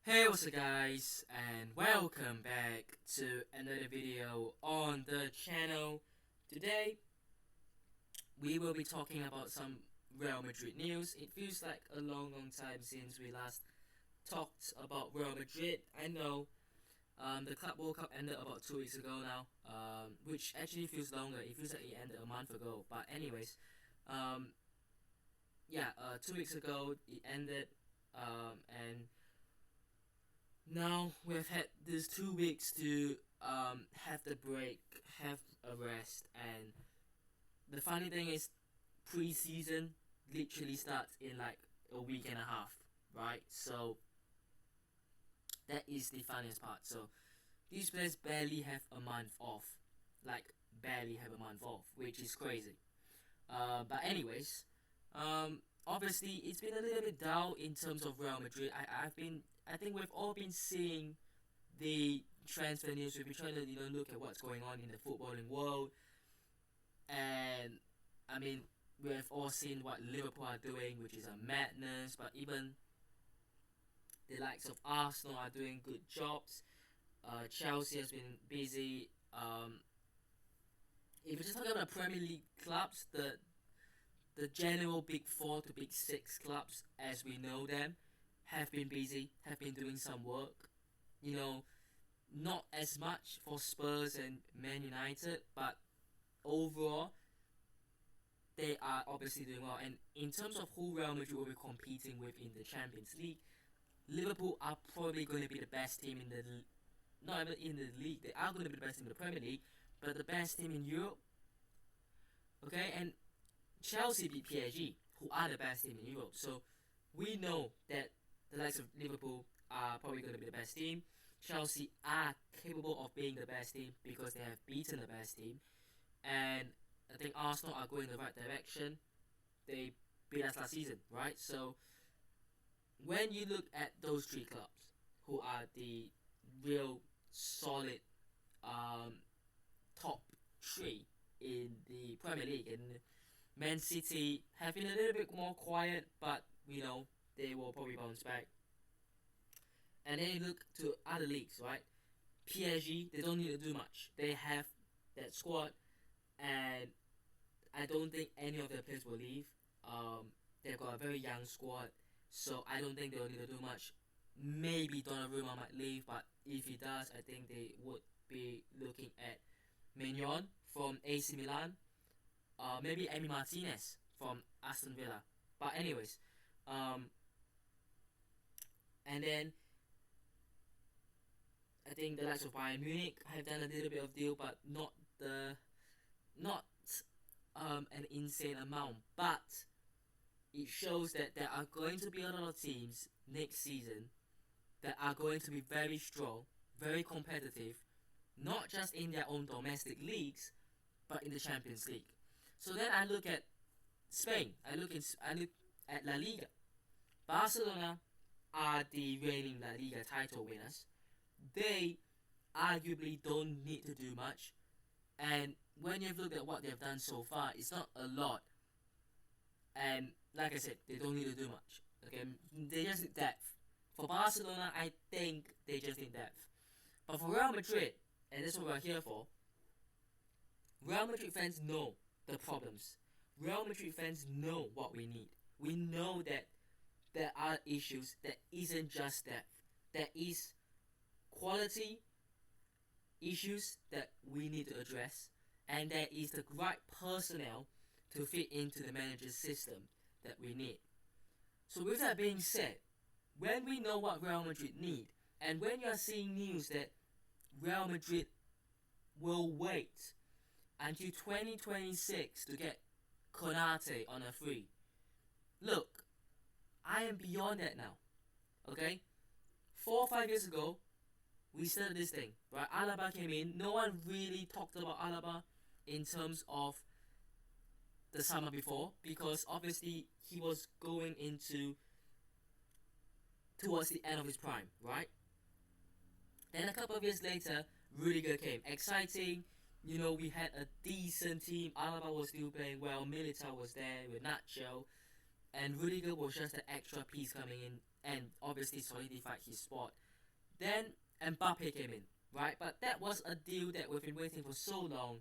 Hey, what's up guys, and welcome back to another video on the channel. Today, we will be talking about some Real Madrid news. It feels like a long time since we last talked about Real Madrid. I know the Club World Cup ended about 2 weeks ago now, which actually feels longer. It feels like it ended a month ago. But anyways, um, 2 weeks ago it ended, and now we've had these 2 weeks to have the break, have a rest, and the funny thing is, pre-season literally starts in like a week and a half, right? So that is the funniest part. So these players barely have a month off, like barely have a month off, which is crazy. But anyways, obviously it's been a little bit down in terms of Real Madrid. I think we've all been seeing the transfer news. We've been trying to look at what's going on in the footballing world, and I mean we've all seen what Liverpool are doing, which is a madness. But even the likes of Arsenal are doing good jobs. Chelsea has been busy. If we're just talking about Premier League clubs, the general big four to big six clubs, as we know them, have been busy, have been doing some work. You know, not as much for Spurs and Man United, but overall, they are obviously doing well. And in terms of who Real Madrid will be competing with in the Champions League, Liverpool are probably going to be the best team in the not even in the league. They are going to be the best team in the Premier League, but the best team in Europe. Okay, and Chelsea beat PSG, who are the best team in Europe. So we know that the likes of Liverpool are probably going to be the best team. Chelsea are capable of being the best team because they have beaten the best team. And I think Arsenal are going in the right direction. They beat us last season, right? So when you look at those three clubs, who are the real solid um, top three in the Premier League, and Man City have been a little bit more quiet, but they will probably bounce back. And then you look to other leagues, right? PSG, they don't need to do much. They have that squad, and I don't think any of their players will leave. They've got a very young squad, so I don't think they'll need to do much. Maybe Donnarumma might leave, but if he does, I think they would be looking at Maignan from AC Milan, maybe Emi Martinez from Aston Villa. But anyways, and then I think the likes of Bayern Munich have done a little bit of deal, but not an insane amount. But it shows that there are going to be a lot of teams next season that are going to be very strong, very competitive, not just in their own domestic leagues, but in the Champions League. So then I look at Spain. I look at La Liga. Barcelona are the reigning La Liga title winners. They arguably don't need to do much, and when you've looked at what they've done so far, it's not a lot. And like I said, they don't need to do much. Okay, they just need depth. For Barcelona, I think they just need depth. But for Real Madrid, and that's what we're here for, Real Madrid fans know the problems. Real Madrid fans know what we need. We know that there are issues that isn't just depth. There is quality issues that we need to address, and there is the right personnel to fit into the manager's system that we need. So with that being said, when we know what Real Madrid need, and when you are seeing news that Real Madrid will wait until 2026 to get Konate on a free, look, I am beyond that now. Okay, 4 or 5 years ago, we started this thing, right? Alaba came in. No one really talked about Alaba in terms of the summer before, because obviously he was going into towards the end of his prime, right? Then a couple of years later, Rudiger came. Exciting. We had a decent team. Alaba was still playing well. Militao was there with Nacho. And Rudiger was just an extra piece coming in. and obviously solidified his spot. Then Mbappe came in, right? But that was a deal that we've been waiting for so long,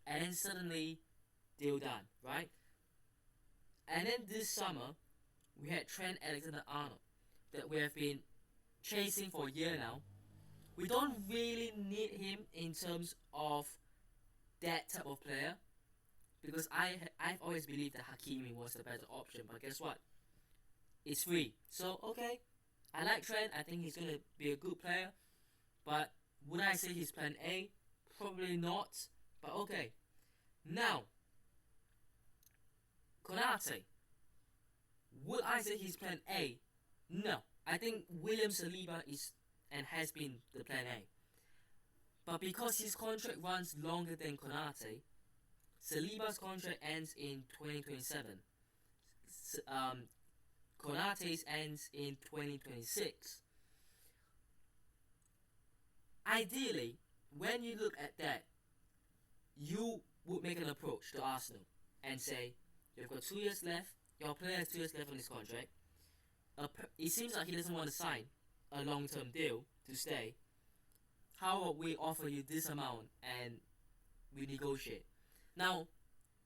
and then suddenly deal done, right? And then this summer we had Trent Alexander-Arnold that we have been chasing for a year now. We don't really need him in terms of that type of player because I've always believed that Hakimi was the better option. But guess what? It's free. So okay, I like Trent. I think he's gonna be a good player. But would I say he's plan A? Probably not. But okay. Now, Konate. Would I say he's plan A? No. I think William Saliba is and has been the plan A. But because his contract runs longer than Konate, Saliba's contract ends in 2027. Konate's ends in 2026. Ideally, when you look at that, you would make an approach to Arsenal and say, you've got 2 years left, your player has 2 years left on his contract. It seems like he doesn't want to sign a long-term deal to stay. How about we offer you this amount and we negotiate? Now,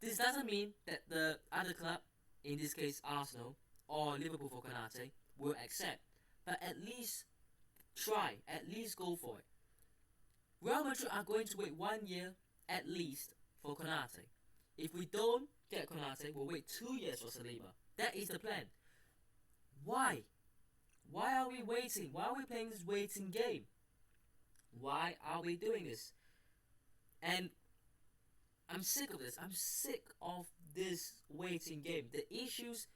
this doesn't mean that the other club, in this case Arsenal or Liverpool for Konate, will accept. But at least try, at least go for it. Real Madrid are going to wait 1 year at least for Konate. If we don't get Konate, we'll wait 2 years for Saliba. That is the plan. Why? Why are we waiting? Why are we playing this waiting game? Why are we doing this? And I'm sick of this. I'm sick of this waiting game. The issues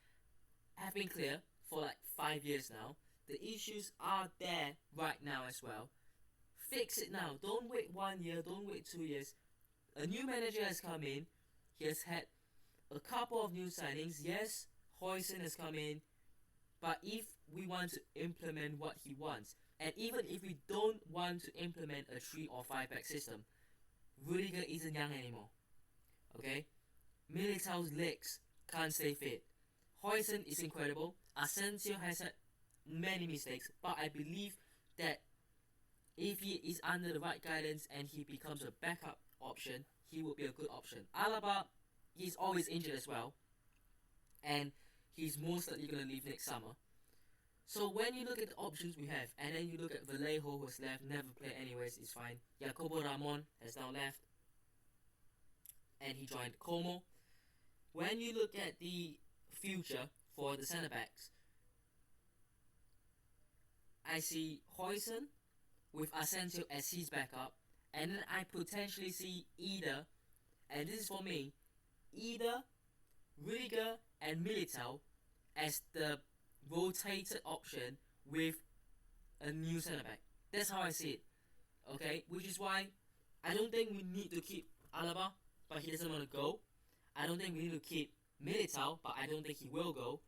have been clear for like 5 years now. The issues are there right now as well. Fix it now. Don't wait 1 year. Don't wait 2 years. A new manager has come in. He has had a couple of new signings. Yes, Huijsen has come in. But if we want to implement what he wants, and even if we don't want to implement a 3 or 5 back system, Rudiger isn't young anymore. Okay? Militao's legs can't stay fit. Huijsen is incredible. Asensio has had many mistakes, but I believe that if he is under the right guidance and he becomes a backup option, he will be a good option. Alaba, he's always injured as well, and he's most likely going to leave next summer. So when you look at the options we have, and then you look at Vallejo who has left, never played anyways, it's fine. Jacobo Ramon has now left, and he joined Como. When you look at the future for the centre backs, I see Huijsen with Asensio as his backup, and then I potentially see either, and this is for me, either Rudiger and Militao as the rotated option with a new centre back. That's how I see it. Okay, which is why I don't think we need to keep Alaba, but he doesn't want to go. I don't think we need to keep Militao, but I don't think he will go.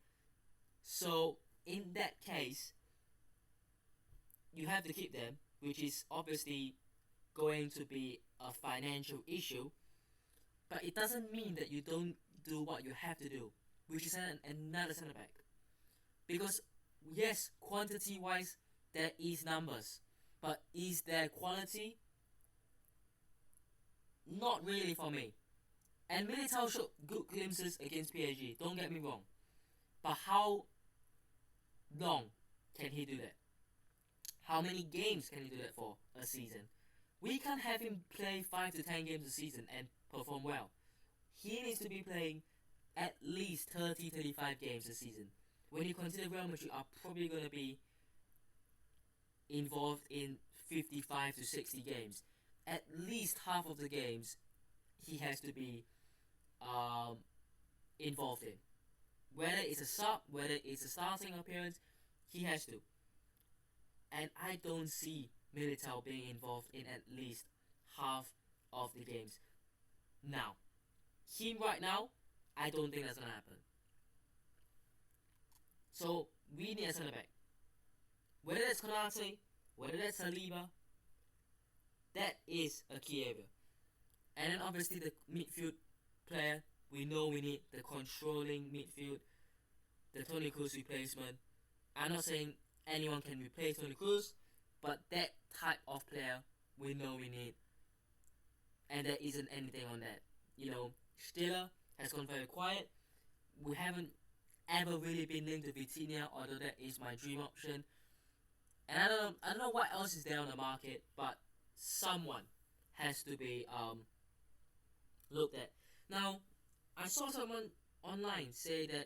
So in that case, you have to keep them, which is obviously going to be a financial issue. But it doesn't mean that you don't do what you have to do, which is another centre back. Because yes, quantity-wise, there is numbers, but is there quality? Not really for me. And Militao showed good glimpses against PSG, don't get me wrong. But how long can he do that? How many games can he do that for a season? We can't have him play 5 to 10 games a season and perform well. He needs to be playing at least 30-35 games a season. When you consider Real Madrid are probably going to be involved in 55 to 60 games, at least half of the games he has to be involved in. Whether it's a sub, whether it's a starting appearance, he has to. And I don't see Militao being involved in at least half of the games. Now, him right now, I don't think that's going to happen. So, we need a centre back. Whether that's Konate, whether that's Saliba, that is a key area. And then obviously the midfield player, we know we need the controlling midfield, the Toni Kroos replacement. I'm not saying anyone can replace Toni Kroos, but that type of player we know we need, and there isn't anything on that. Stiller has gone very quiet. We haven't ever really been linked to Vitinha, although that is my dream option. And I don't know what else is there on the market, but someone has to be looked at. Now, I saw someone online say that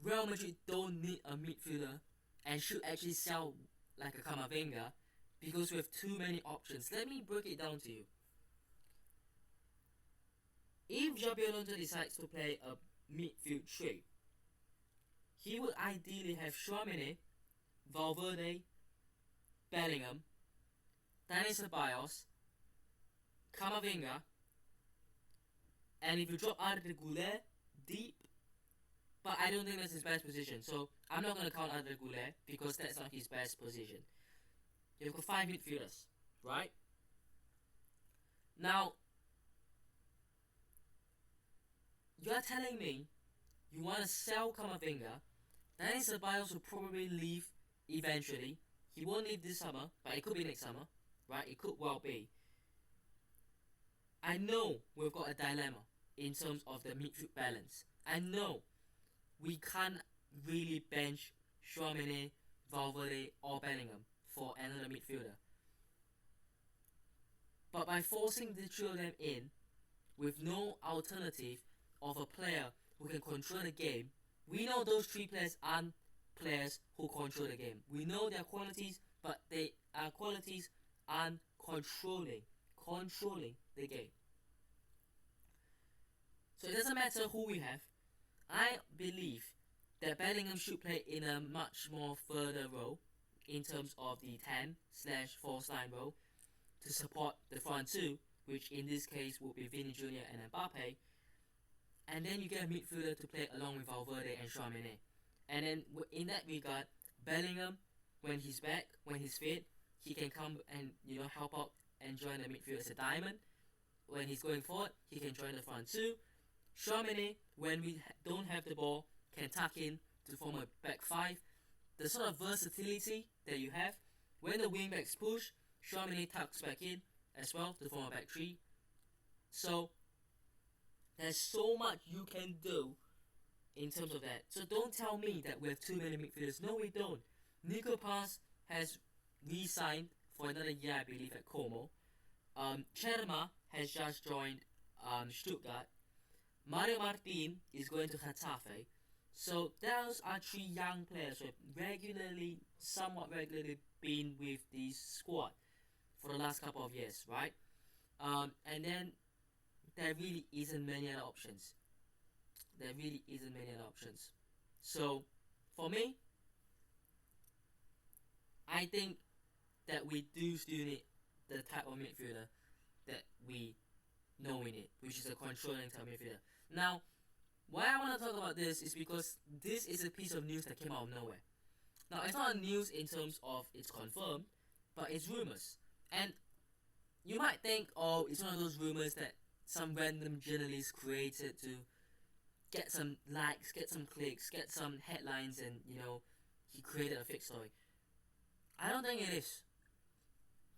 Real Madrid don't need a midfielder and should actually sell like a Camavinga because we have too many options. Let me break it down to you. If Xabi Alonso decides to play a midfield three, he would ideally have Tchouaméni, Valverde, Bellingham, Dani Ceballos, Camavinga, and if you drop Arda Güler deep, but I don't think that's his best position, so I'm not going to count Arda Güler because that's not his best position. You've got 5 midfielders, right? Now, you're telling me you want to sell Camavinga. Dani Ceballos will probably leave eventually. He won't leave this summer, but it could be next summer, right? It could well be. I know we've got a dilemma in terms of the midfield balance. I know we can't really bench Tchouaméni, Valverde, or Bellingham for another midfielder. But by forcing the three of them in, with no alternative of a player who can control the game, we know those 3 players aren't players who control the game. We know their qualities, but they are qualities on controlling the game. So it doesn't matter who we have. I believe that Bellingham should play in a much more further role in terms of the 10/false line role to support the front 2, which in this case would be Vini Jr. and Mbappe. And then you get a midfielder to play along with Valverde and Tchouaméni. And then in that regard, Bellingham, when he's back, when he's fit, he can come and help out and join the midfield as a diamond. When he's going forward, he can join the front 2. Tchouaméni, when we don't have the ball, can tuck in to form a back 5. The sort of versatility that you have, when the wing backs push, Tchouaméni tucks back in as well to form a back 3. So there's so much you can do in terms of that. So don't tell me that we have too many midfielders. No, we don't. Nico Paz has re-signed for another year, I believe, at Como. Cherma has just joined Stuttgart. Mario Martin is going to Getafe. So those are 3 young players who have somewhat regularly been with the squad for the last couple of years, right? And then there really isn't many other options. So for me, I think that we do still need the type of midfielder that we know we need, which is a controlling type midfielder. Now, why I want to talk about this is because this is a piece of news that came out of nowhere. Now, it's not news in terms of it's confirmed, but it's rumors. And you might think, oh, it's one of those rumors that some random journalist created to get some likes, get some clicks, get some headlines, and he created a fake story. I don't think it is,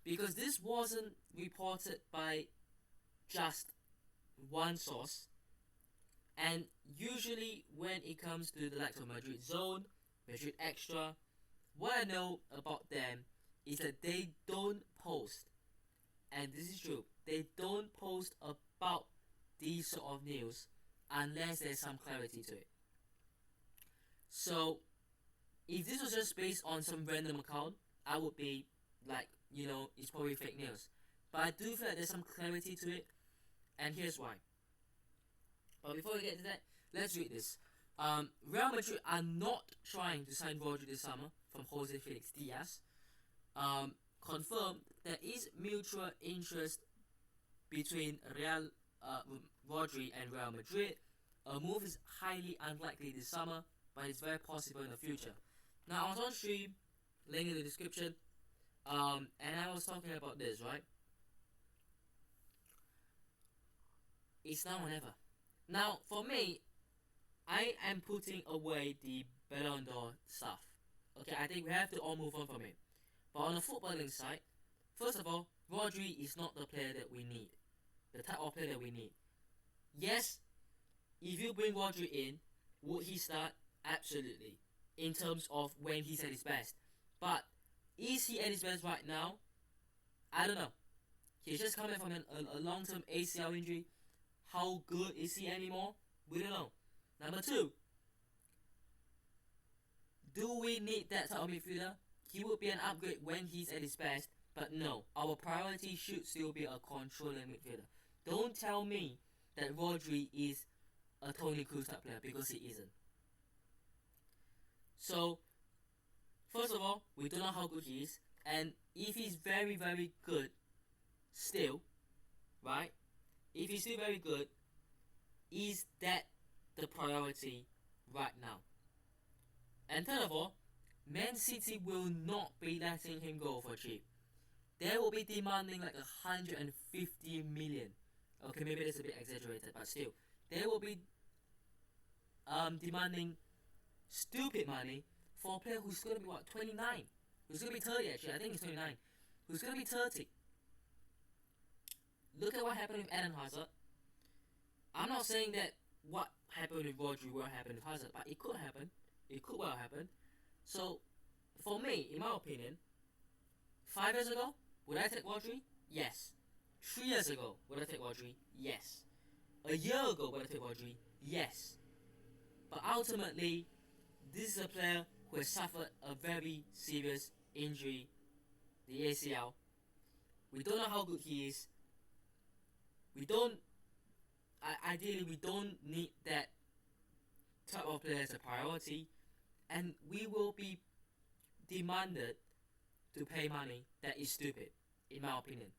because this wasn't reported by just one source. And usually when it comes to the likes of Madrid Zone, Madrid Extra, what I know about them is that they don't post, and this is true, they don't post about these sort of news unless there's some clarity to it. So if this was just based on some random account, I would be like, it's probably fake news. But I do feel like there's some clarity to it, and here's why. But before we get to that, let's read this. Real Madrid are not trying to sign Rodri this summer from Jose Felix Diaz. Confirmed there is mutual interest between Rodri and Real Madrid. A move is highly unlikely this summer, but it's very possible in the future. Now, I was on stream, link in the description, and I was talking about this, right? It's now or never. Now, for me, I am putting away the Ballon d'Or stuff. Okay, I think we have to all move on from it. But on the footballing side, first of all, Rodri is not the player that we need. The type of player that we need. Yes, if you bring Rodri in, would he start? Absolutely. In terms of when he's at his best. But is he at his best right now? I don't know. He's just coming from a long-term ACL injury. How good is he anymore? We don't know. Number two, do we need that type of midfielder? He would be an upgrade when he's at his best, but no. Our priority should still be a controlling midfielder. Don't tell me that Rodri is a Toni Kroos type player, because he isn't. So, first of all, we don't know how good he is, and if he's very, very good still, right? If he's still very good, is that the priority right now? And third of all, Man City will not be letting him go for cheap. They will be demanding like 150 million. Okay, maybe that's a bit exaggerated, but still, they will be demanding stupid money for a player who's gonna be 29, who's gonna be 30 actually. I think he's 29, who's gonna be 30. Look at what happened with Eden Hazard. I'm not saying that what happened with Rodri will happen with Hazard, but it could happen. It could well happen. So, for me, in my opinion, 5 years ago, would I take Rodri? Yes. 3 years ago, would I take Rodri? Yes. A year ago, would I take Rodri? Yes. But ultimately, this is a player who has suffered a very serious injury, the ACL. We don't know how good he is. Ideally, we don't need that type of player as a priority, and we will be demanded to pay money that is stupid, in my opinion.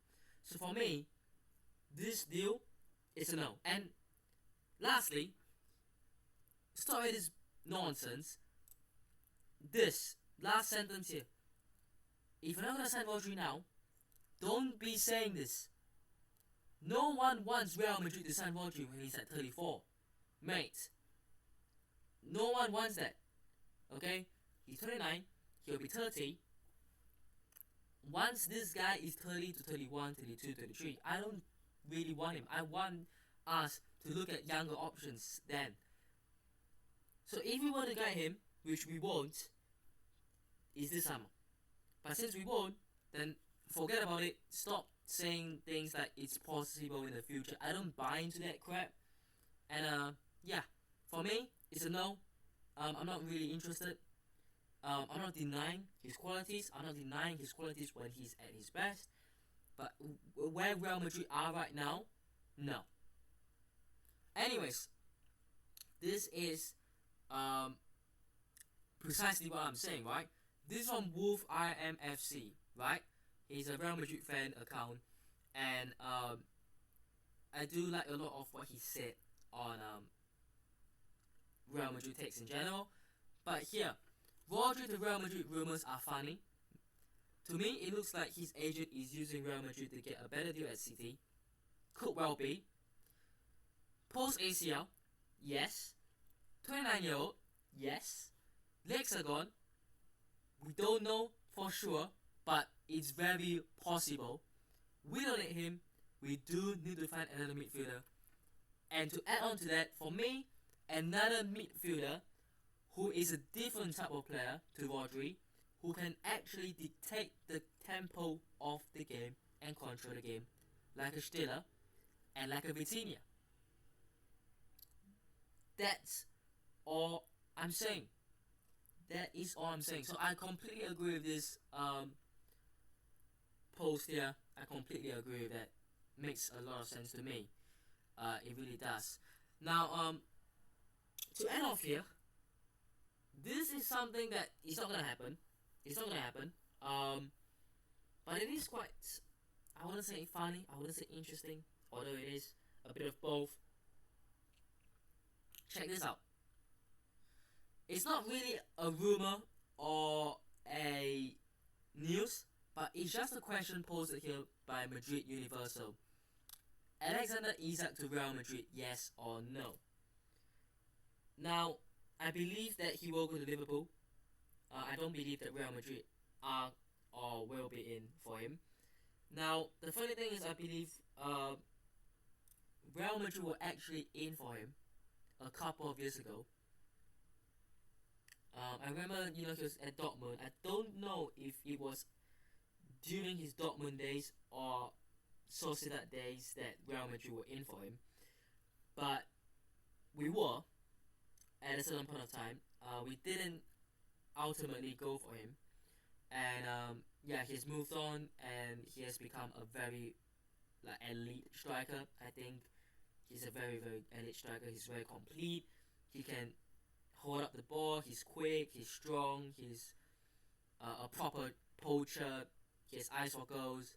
So for me, this deal is a no. And lastly, stop with this nonsense. This last sentence here. If you're not gonna sign Rodri now, don't be saying this. No one wants Real Madrid to sign Rodri when he's at 34. Mate. No one wants that. Okay? He's 29. He'll be 30. Once this guy is 30 to 31, 32, 33, I don't really want him. I want us to look at younger options then. So if we want to get him, which we won't, is this summer. But since we won't, then forget about it. Stop saying things like it's possible in the future. I don't buy into that crap. And yeah, for me, it's a no. I'm not really interested. I'm not denying his qualities. I'm not denying his qualities when he's at his best. But where Real Madrid are right now, no. Anyways, this is precisely what I'm saying, right? This is from Wolf IMFC, right? He's a Real Madrid fan account, and I do like a lot of what he said on Real Madrid takes in general. But here, Rodri to Real Madrid rumors are funny. To me, it looks like his agent is using Real Madrid to get a better deal at City. Could well be. Post ACL, yes. 29-year-old, yes. Legs are gone. We don't know for sure, but it's very possible. We don't need him. We do need to find another midfielder. And to add on to that, for me, another midfielder who is a different type of player to Rodri, who can actually dictate the tempo of the game and control the game, like a Stiller and like a Vitinha. That's all I'm saying. That is all I'm saying. So I completely agree with this post here. I completely agree with that. Makes a lot of sense to me. It really does. Now, to end off here, this is something that is not gonna happen. It's not gonna happen. But it is quite, I wouldn't say funny, I wouldn't say interesting, although it is a bit of both. Check this out. It's not really a rumor or a news, but it's just a question posted here by Madrid Universal. Alexander Isak to Real Madrid, yes or no? Now, I believe that he will go to Liverpool. I don't believe that Real Madrid are or will be in for him. Now, the funny thing is, I believe Real Madrid were actually in for him a couple of years ago. I remember, he was at Dortmund. I don't know if it was during his Dortmund days or Sociedad days that Real Madrid were in for him, but we were at a certain point of time. We didn't ultimately go for him, and yeah, he's moved on and he has become a very elite striker. I think he's a very very elite striker. He's very complete. He can hold up the ball. He's quick. He's strong. He's a proper poacher. He has eyes for goals.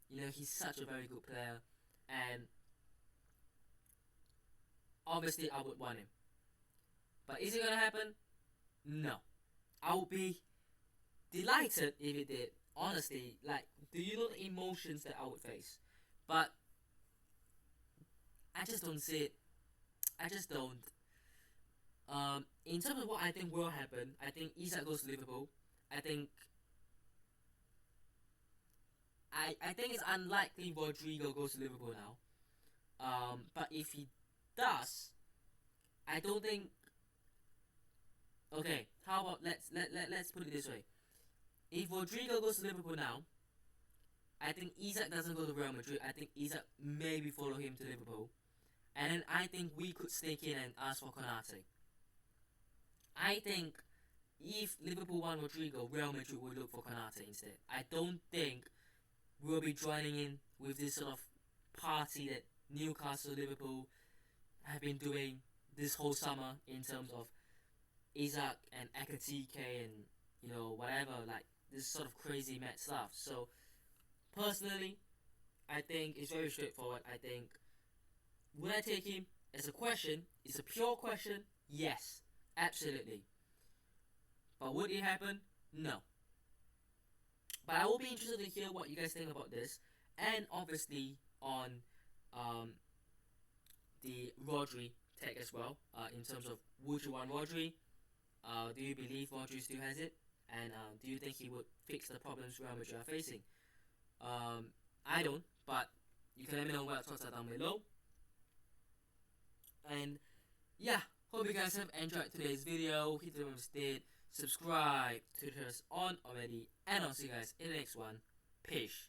He's such a very good player, and obviously I would want him. But is it gonna happen? No. I would be delighted if it did. Honestly, do you know the emotions that I would face? But I just don't see it. I just don't. In terms of what I think will happen, I think Isak goes to Liverpool. I think it's unlikely Rodrigo goes to Liverpool now. But if he does, I don't think. Okay, how about let's put it this way: if Rodrigo goes to Liverpool now, I think Isak doesn't go to Real Madrid. I think Isak maybe follow him to Liverpool, and then I think we could sneak in and ask for Konate. I think if Liverpool want Rodrigo, Real Madrid will look for Konate instead. I don't think we'll be joining in with this sort of party that Newcastle, Liverpool have been doing this whole summer in terms of Isak and Ekatike and whatever, this sort of crazy mad stuff. So personally, I think it's very straightforward. I think, would I take him as a question? It's a pure question. Yes, absolutely. But would it happen? No. But I will be interested to hear what you guys think about this, and obviously on the Rodri tag as well. In terms of, would you want Rodri? Do you believe Rodri still has it? And do you think he would fix the problems Real Madrid are facing? I don't, but you can let me know what your thoughts are down below. And yeah, hope you guys have enjoyed today's video. Hit the button, subscribe to us on already, and I'll see you guys in the next one. Peace.